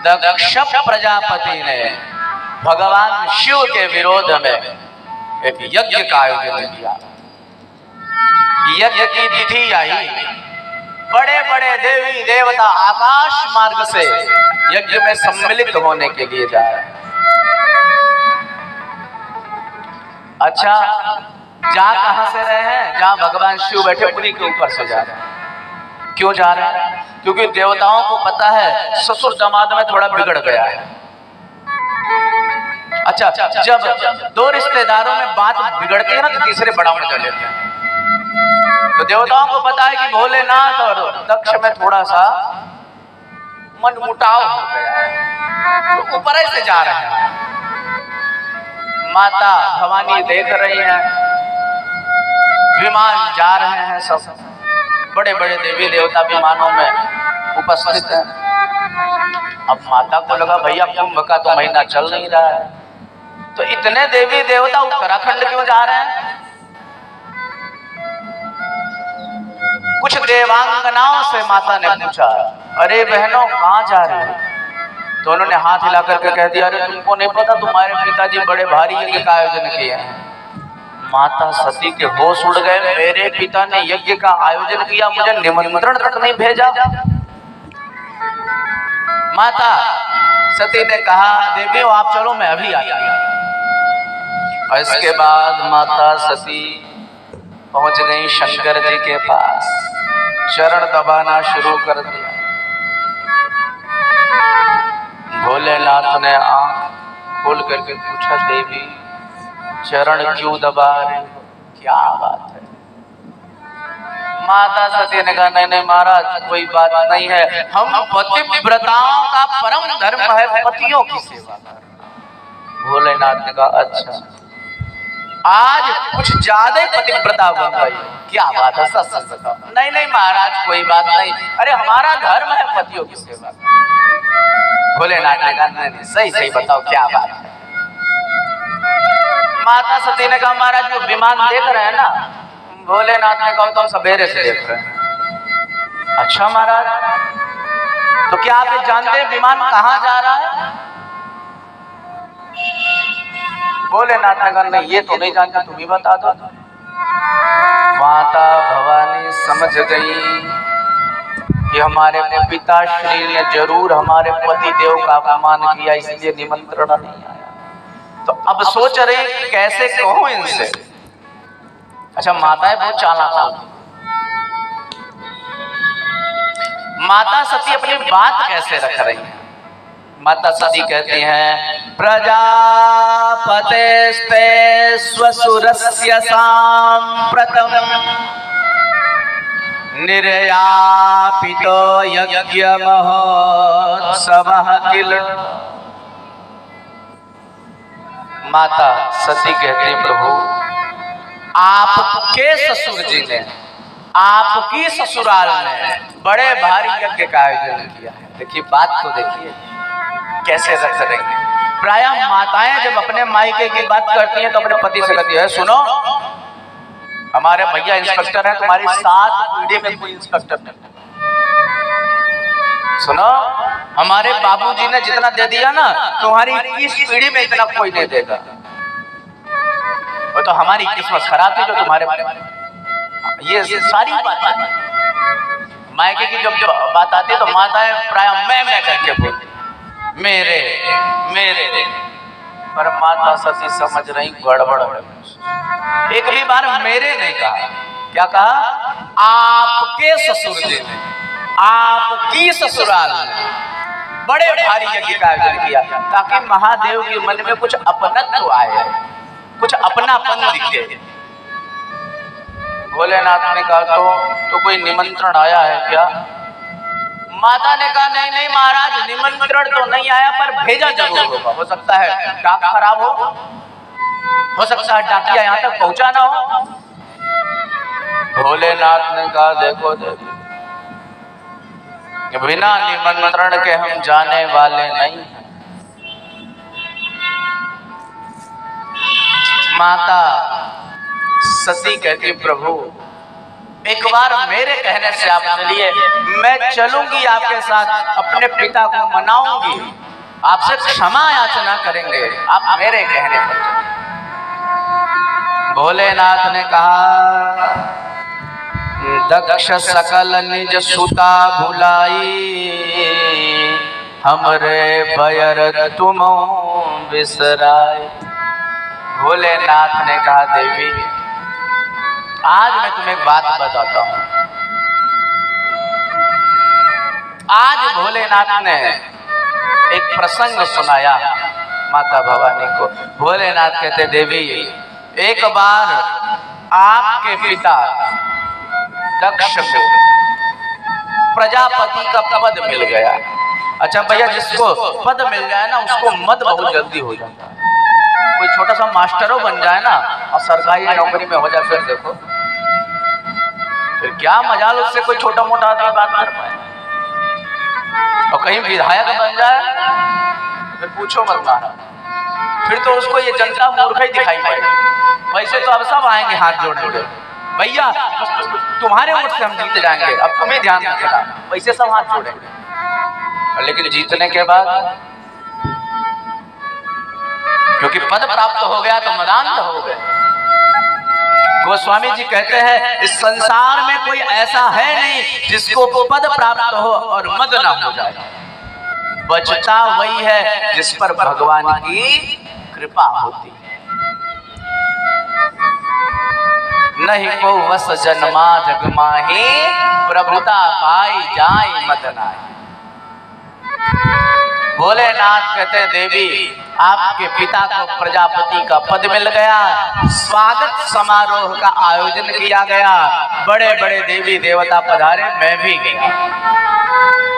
दक्ष प्रजापति ने भगवान शिव के विरोध में एक यज्ञ का आयोजन किया। यज्ञ की तिथि आई, बड़े बड़े देवी देवता आकाश मार्ग से यज्ञ में सम्मिलित होने के लिए जा रहे हैं। अच्छा, जा कहां से रहे हैं? जहां भगवान शिव बैठे उन्हीं के ऊपर से जा रहे हैं। क्यों जा रहे हैं? क्योंकि देवताओं को पता है ससुर दामाद में थोड़ा बिगड़ गया है। अच्छा, जब दो रिश्तेदारों में बात बिगड़ती है ना तो तीसरे बड़ा मजा लेते हैं। तो देवताओं को पता है कि भोलेनाथ और दक्ष में थोड़ा सा मनमुटाव हो गया है, तो ऊपर से जा रहे हैं। माता भवानी देख रही हैं, विमान जा रहे हैं, सब बड़े बड़े देवी देवता विमानों में उपस्थित हैं। अब माता को लगा भैया कुंभ का तो महीना चल नहीं रहा है, तो इतने देवी देवता उत्तराखंड क्यों जा रहे हैं? कुछ देवांगनाओं से माता ने पूछा, अरे बहनों कहाँ जा रही हो? तो उन्होंने हाथ हिला करके कह दिया, अरे तुमको नहीं पता तुम्हारे पिताजी बड़े भारी यज्ञ का आयोजन किए हैं। माता सती के होश उड़ गए, मेरे पिता ने यज्ञ का आयोजन किया, मुझे निमंत्रण तक नहीं भेजा। माता सती ने कहा, देवियों आप चलो मैं अभी आती हूं। और इसके बाद माता सती पहुंच गई शंकर जी के पास, चरण दबाना शुरू कर दिया। भोलेनाथ ने आंख खोल करके पूछा, देवी चरण क्यों दबा रहे हो, क्या बात है? माता सती ने कहा, नहीं नहीं महाराज कोई बात नहीं है, हम पतिव्रताओं का परम धर्म है पतियों की सेवा करना। भोलेनाथ ने कहा, अच्छा आज कुछ ज्यादा ही पतिव्रता बन गई, क्या बात है, सच सच बताओ। नहीं नहीं महाराज कोई बात नहीं, अरे हमारा धर्म है पतियों की सेवा। भोलेनाथ ने कहा, नहीं सही सही बताओ क्या बात है। माता सती ने कहा, महाराज जो विमान देख रहे हैं ना? भोलेनाथ ने कहा, तो हम सवेरे से देख रहे हैं। अच्छा महाराज, तो क्या आप जानते हैं विमान कहाँ जा रहा है? भोलेनाथ ने कहा, नहीं ये तो नहीं जानते, तुम ही बता दो। माता भवानी समझ गई कि हमारे पिता श्री ने जरूर हमारे पति देव का अपमान किया, इसलिए निमंत्रण नहीं आया। तो अब सोच रही कैसे कहूं इनसे। अच्छा, माताएं बहुत चालाक होती। माता सती अपनी बात कैसे रख रही है? माता सती कहती हैं, प्रजापतेस्ते स्वसुरस्य सांप्रतम निर्यापितो यज्ञ महोत्सवः किल। माता सती कहती, प्रभु आपके ससुर जी ने, आपकी ससुराल ने बड़े भारी यज्ञ का आयोजन किया है। देखिए बात तो देखिए कैसे रख रही है। प्रायः माताएं जब अपने मायके की बात करती हैं तो अपने पति से कहती है, सुनो हमारे भैया इंस्पेक्टर हैं, तुम्हारी 7 पीढ़ी में कोई इंस्पेक्टर नहीं। सुनो हमारे बाबूजी ने जितना दे दिया ना, तुम्हारी 21 पीढ़ी में इतना कोई नहीं देगा। और तो हमारी किस्मत खराब थी जो तुम्हारे ये सारी बात मायके की जब बात आती है तो माताएं प्रायः मैं करके बोलती, मेरे मेरे। पर माता सती समझ रही गड़बड़ है। एक भी बार मेरे नहीं कहा, क्या कहा? आपके ससुर जी ने, आपकी ससुराल ने बड़े भारी यज्ञ का आयोजन किया, ताकि महादेव के मन में कुछ अपनत्व आए, कुछ अपनापन दिखे। भोलेनाथ ने कहा, तो कोई निमंत्रण आया है क्या? माता ने कहा, नहीं नहीं महाराज निमंत्रण तो नहीं आया, पर भेजा जरूर होगा। हो सकता है डाक खराब हो सकता है डाकिया यहाँ तक पहुंचा ना हो। भोलेनाथ ने कहा, देखो देखो बिना निमंत्रण के हम जाने वाले नहीं हैं। माता सती कहती, प्रभु एक बार मेरे कहने से आप चलिए, मैं चलूंगी आपके साथ, अपने पिता को मनाऊंगी, आपसे क्षमा याचना करेंगे, आप मेरे कहने पर चलिए। भोलेनाथ ने कहा, दक्ष सकल निज सुता भुलाई, हमरे बयर तुम बिसराय। भोलेनाथ ने कहा, देवी आज मैं तुम्हें एक बात बताता हूं। आज भोलेनाथ ने एक प्रसंग सुनाया माता भवानी को। भोलेनाथ कहते, देवी एक बार आपके पिता दक्ष को प्रजापति का पद मिल गया। अच्छा भैया, जिसको पद मिल जाए ना उसको मद बहुत जल्दी हो जाता है। कोई छोटा सा मास्टरों बन जाए ना और सरकारी नौकरी में हो जाए, फिर देखो फिर क्या मजाल, उससे कोई छोटा मोटा आदमी बात कर पाए। और कहीं विधायक बन जाए फिर पूछो मत मारा, फिर तो उसको ये जनता मूर्ख ही दिखाई पड़ेगी। वैसे तो अब सब आएंगे हाथ जोड़ेंगे, भैया तुम्हारे वोट से हम जीत जाएंगे, अब तुम्हें ध्यान रखना, वैसे सब हाथ जोड़ेंगे। लेकिन जीतने के बाद क्योंकि पद प्राप्त हो गया तो मदान्त हो गए। गोस्वामी जी कहते हैं, इस संसार में कोई ऐसा है नहीं जिसको पद प्राप्त हो और मद ना हो जाए। बचता वही है जिस पर भगवान की कृपा होती है। नहीं को वस जन्मा जग माही, प्रभुता पाई जाए मद नाहि। भोलेनाथ कहते, देवी आपके पिता को प्रजापति का पद मिल गया, स्वागत समारोह का आयोजन किया गया, बड़े बड़े देवी देवता पधारे, मैं भी गया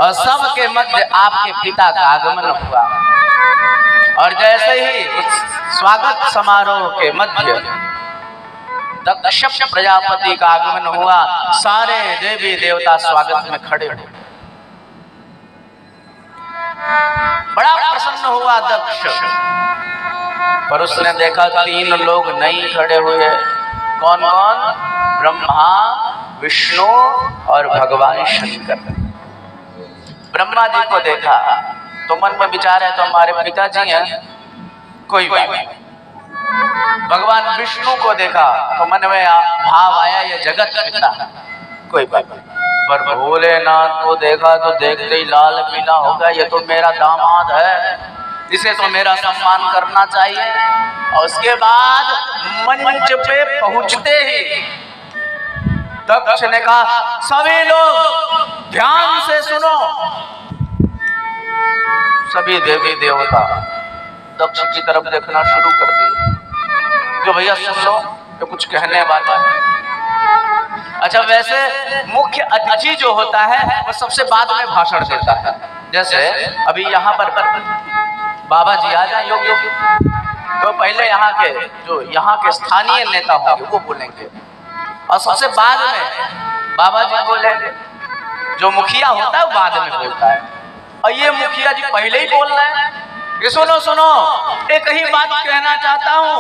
और सबके मध्य आपके पिता का आगमन हुआ। और जैसे ही उस स्वागत समारोह के मध्य दक्ष प्रजापति का आगमन हुआ, सारे देवी देवता स्वागत में खड़े हुए। बड़ा प्रसन्न हुआ दक्ष, पर उसने देखा 3 लोग नहीं खड़े हुए। कौन कौन? ब्रह्मा, विष्णु और भगवान शंकर। ब्रह्मा जी को देखा तो मन में विचार है, तो हमारे पिताजी हैं, कोई बात नहीं। भगवान विष्णु को देखा तो मन में भाव आया, ये जगत पिता, कोई बात नहीं। पर भोलेनाथ को देखा तो देखते ही लाल पीला हो गया, ये तो मेरा दामाद है, इसे तो मेरा सम्मान करना चाहिए। और उसके बाद मंच पे पहुंचते ही दक्ष ने कहा, सभी लोग ध्यान से सुनो। सभी देवी देवता दक्ष की तरफ देखना शुरू कर दिए, जो भैया सुन लो, तो कुछ कहने वाला है। अच्छा, वैसे मुख्य अतिथि जो होता है वो सबसे बाद में भाषण देता है। जैसे अभी यहाँ पर बाबा जी आ जाए योगी, तो पहले यहाँ के स्थानीय नेता होंगे वो बोलेंगे, और सबसे बाद में बाबा जी बोलेंगे। जो मुखिया होता है वो बाद में बोलता है, और ये मुखिया जी पहले ही बोल रहे हैं कि सुनो सुनो, एक ही बात कहना चाहता हूँ,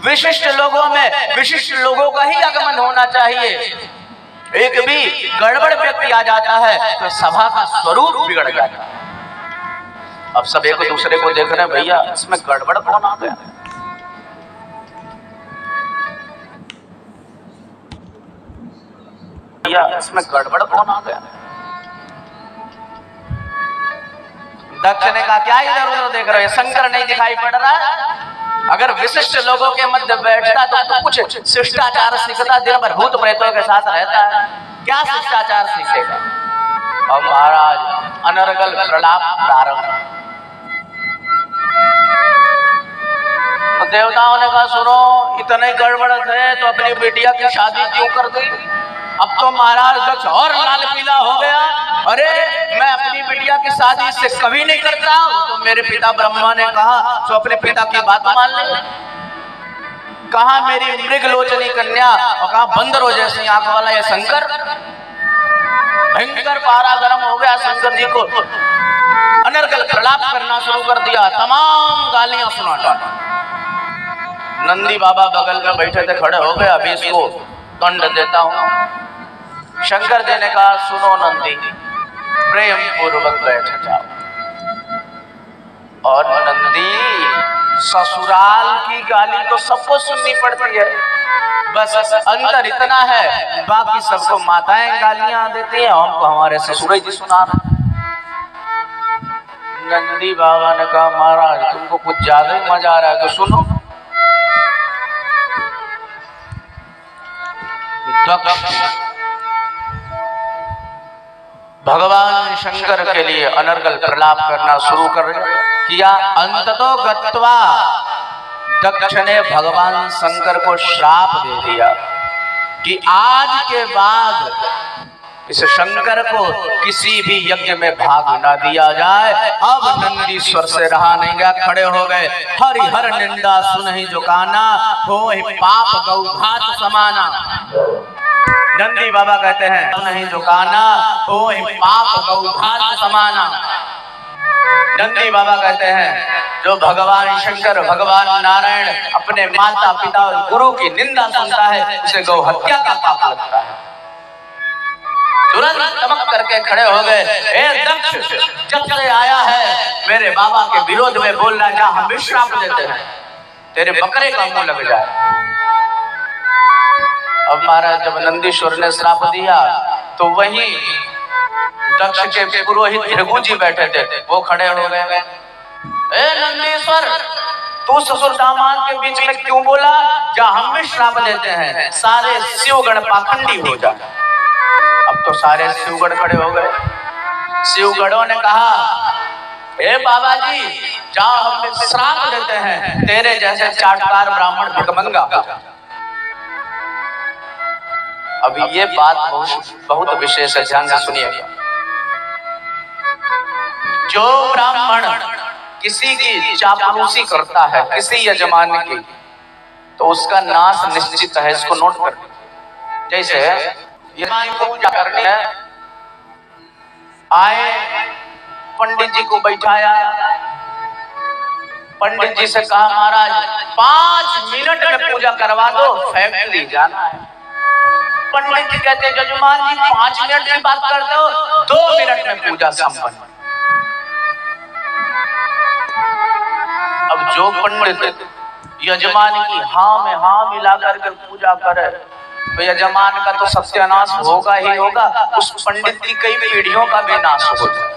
विशिष्ट लोगों में विशिष्ट लोगों का ही आगमन होना चाहिए। एक भी गड़बड़ व्यक्ति आ जाता है तो सभा का स्वरूप बिगड़ जाता है। अब सब एक दूसरे को देख रहे हैं, भैया इसमें गड़बड़ कौन आ गया? भैया इसमें गड़बड़ कौन आ गया? दक्ष ने कहा, क्या इधर उधर देख रहे हो, शंकर नहीं दिखाई पड़ रहा है? अगर विशिष्ट लोगों के मध्य बैठता तो कुछ शिष्टाचार सीखता, दिन भर भूत प्रेतों के साथ रहता है, क्या शिष्टाचार सीखेगा? और महाराज अनर्गल प्रलाप प्रारंभ। तो देवताओं ने कहा, सुनो, इतने गड़बड़ थे तो अपनी बेटिया की शादी क्यों कर दी? अब तो महाराज दक्ष और लाल पीला हो गया। अरे मैं अपनी बिटिया की शादी इससे कभी नहीं करता। तो मेरे पिता ब्रह्मा ने कहा तो अपने पिता की बात मान ले। कहा मेरी मृगलोचनी कन्या, और कहा बंदरों जैसी आंख वाला ये शंकर। भयंकर पारा गर्म हो गया, शंकर जी को अनर्गल प्रलाप करना शुरू कर दिया, तमाम गालियां सुना डाला। नंदी बाबा बगल में बैठे थे, खड़े हो गए, अभी इसको दंड देता हूं। शंकर जी ने कहा सुनो नंदी, प्रेम पूर्वक बैठ जाओ। और नंदी, ससुराल की गाली तो सबको सुननी पड़ती है, बस अंतर इतना है बाकी सबको माताएं गालियां देती हैं, हमको हमारे ससुर जी सुना रहे। नंदी बाबा ने कहा महाराज तुमको कुछ ज्यादा ही मजा आ रहा है तो सुनो। भगवान शंकर के लिए अनर्गल प्रलाप करना शुरू कर किया। अंततो गत्वा दक्ष ने भगवान शंकर को श्राप दे दिया कि आज के बाद इस शंकर को किसी भी यज्ञ में भाग न दिया जाए। अब नंदीश्वर से रहा नहीं गया, खड़े हो गए। हरि हर निंदा सुनहि जो काना, हो पाप गौघात समाना। नंदी बाबा कहते हैं नहीं जो काना, हो पाप गौघात समाना। नंदी बाबा कहते हैं जो भगवान शंकर भगवान नारायण अपने माता पिता और गुरु की निंदा सुनता है उसे गौ हत्या का पाप लगता है। तुरंत चमक करके खड़े हो गए। ए दक्ष, जब से आया है मेरे बाबा के विरोध में बोल रहा जा, हम श्राप देते हैं तेरे बकरे का मुंह लग जाए। अब महाराज जब नंदीश्वर ने श्राप दिया तो वही दक्ष के पुरोहित भृगु जी बैठे थे, वो खड़े हो गए। ए नंदीश्वर, तू ससुर दामाद के बीच में क्यों बोला? जा हम भी श्राप देते हैं, सारे शिवगण पाखंडी हो जाए। अब तो सारे शिवगण खड़े हो गए। शिवगणों ने कहा ए बाबा जी जाओ हम श्राप देते हैं, तेरे जैसे चाटकार ब्राह्मण भिखमंगा। अब ये बात बहुत विशेष है, ध्यान से सुनिएगा। जो ब्राह्मण किसी की चापलूसी करता है किसी यजमान की, तो उसका नाश निश्चित है, इसको नोट कर। जैसे यजमान को पूजा करनी है, आए पंडित जी को बैठाया, पंडित जी से कहा महाराज 5 मिनट में पूजा करवा दो, फैक्ट्री जाना है। पंडित जी कहते जजमान जी 5 मिनट की बात कर दो, 2 मिनट में पूजा संपन्न। अब जो पंडित यजमान की हाँ में हाँ मिलाकर के पूजा करे तो यजमान का तो सत्यानाश होगा ही होगा, उस पंडित की कई पीढ़ियों का भी नाश हो जाए।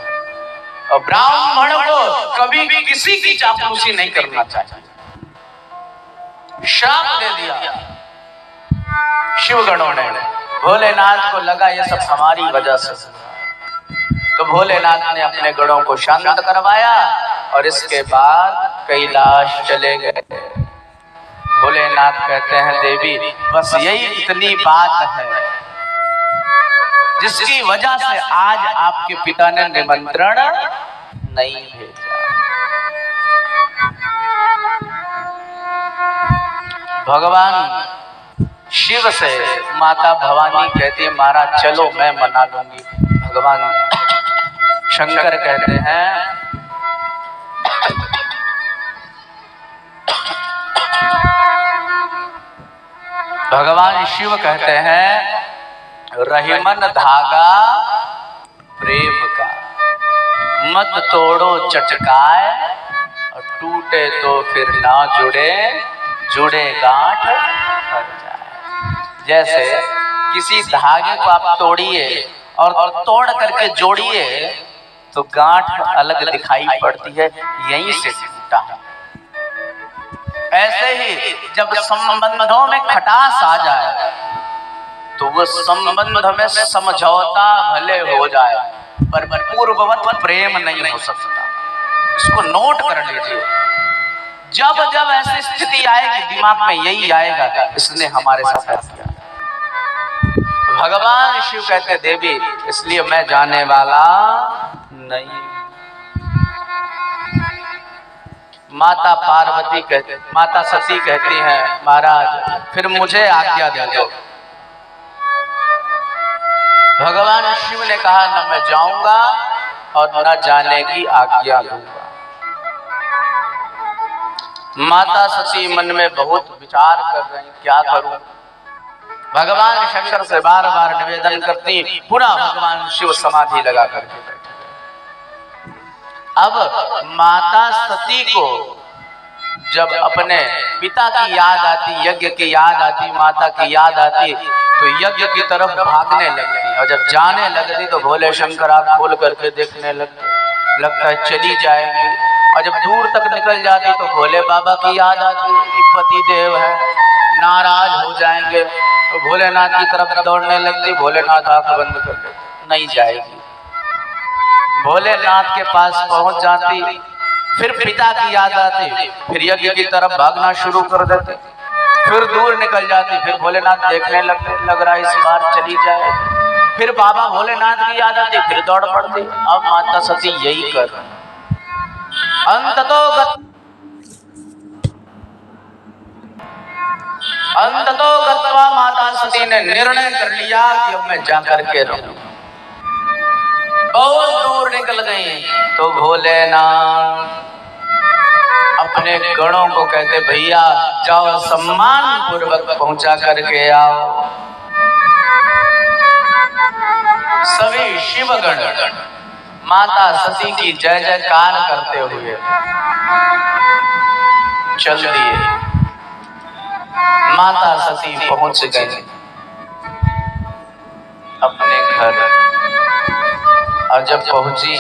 और ब्राह्मण को कभी भी किसी की चापलूसी नहीं करना चाहिए। श्राप दे दिया शिवगणों ने। भोलेनाथ को लगा ये सब हमारी वजह से, तो भोलेनाथ ने अपने गणों को शांत करवाया और इसके बाद कैलाश चले गए। भोलेनाथ कहते हैं देवी बस यही इतनी बात है जिसकी वजह से आज आपके पिता ने निमंत्रण नहीं भेजा। भगवान शिव से माता भवानी कहती है महाराज चलो मैं मना लूंगी। भगवान शंकर कहते हैं भगवान शिव कहते हैं रहीमन धागा प्रेम का, मत तोड़ो चटकाए और टूटे तो फिर ना जुड़े, जुड़े गांठ भर जाए। जैसे किसी धागे को आप तोड़िए और तोड़ करके जोड़िए तो गांठ अलग दिखाई पड़ती है, यहीं से टूटा है। ऐसे ही जब संबंधों में खटास आ जाए तो वो संबंध में समझौता भले हो जाए पर पूर्ववत प्रेम नहीं हो सकता। इसको नोट कर लीजिए। जब जब ऐसी स्थिति आएगी दिमाग में यही आएगा इसने हमारे साथ किया। भगवान शिव कहते देवी इसलिए मैं जाने वाला नहीं। माता पार्वती कहते, माता सती कहती हैं महाराज फिर मुझे आज्ञा दे दो। भगवान शिव ने कहा न मैं जाऊंगा और न जाने की आज्ञा दूंगा। माता सती मन में बहुत विचार कर रही क्या करूं। भगवान शंकर से बार बार निवेदन करती, पुनः भगवान शिव समाधि लगा करके बैठे। अब माता सती को जब अपने पिता की याद आती, यज्ञ की याद आती, माता की याद आती, तो यज्ञ की तरफ भागने लगती। और जब जाने लगती तो भोले शंकर आँख खोल करके देखने लगता है चली जाएंगी। और जब दूर तक निकल जाती तो भोले बाबा की याद आती कि पति देव है, नाराज हो जाएंगे। तो भोलेनाथ की तरफ दौड़ने लगती। भोलेनाथ आँख बंद कर देते, नहीं जाएगी। भोलेनाथ के पास पहुंच जाती, फिर पिता की याद आती, फिर यज्ञ की तरफ भागना शुरू कर देते, फिर दूर निकल जाती। फिर भोलेनाथ देखने लगते, लग रहा है इस बार चली जाए। फिर बाबा भोलेनाथ की याद आती, फिर दौड़ पड़ती। अब माता सती यही कर अंततो गत्वा माता सती ने निर्णय कर लिया कि अब मैं जाकर के रहूं। बहुत दूर निकल गई तो भोलेनाथ अपने गणों को कहते, भैया जाओ सम्मान पूर्वक पहुंचा करके आओ। सभी शिवगण माता सती की जय जयकार करते हुए चल दिए। माता सती पहुंच गई अपने घर। और जब पहुंची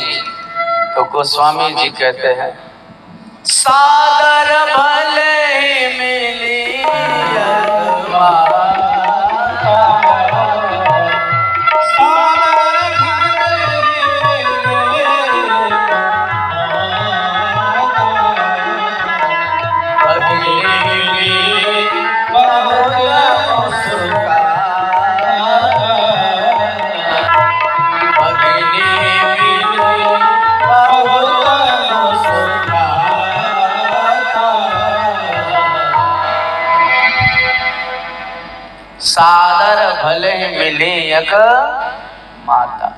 तो गोस्वामी जी कहते हैं, सादर भले मिली सादर भले मिले यक माता।